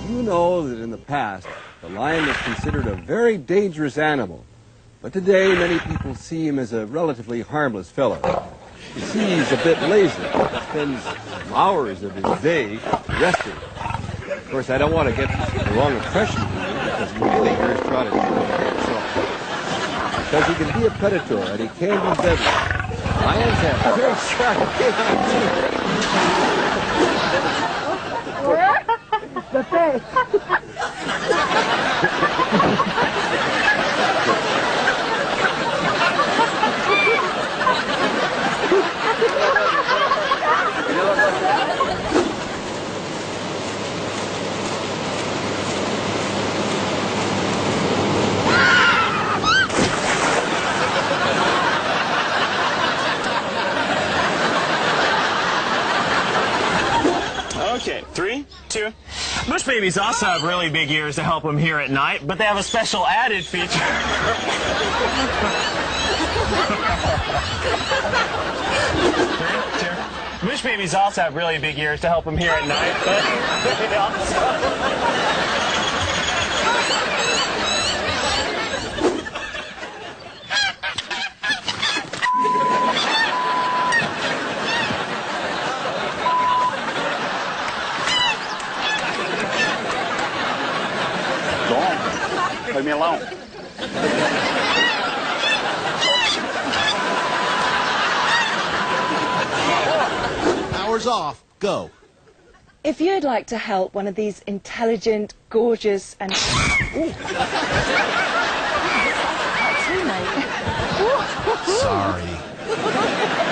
You know that in the past, the lion was considered a very dangerous animal. But today, many people see him as a relatively harmless fellow. You see, he's a bit lazy. He spends hours of his day resting. Of course, I don't want to get the wrong impression of him because you really hear Trot because he can be a predator and he can be deadly. Lions have very sharp teeth. The face. Okay, 3, 2. Bush babies also have really big ears to help them hear at night, but they have a special added feature. 3, 2. Bush babies also have really big ears to help them hear at night, but they also... Leave me alone. Hours off. Go. If you'd like to help one of these intelligent, gorgeous, and... Ooh. That's you, mate. Sorry.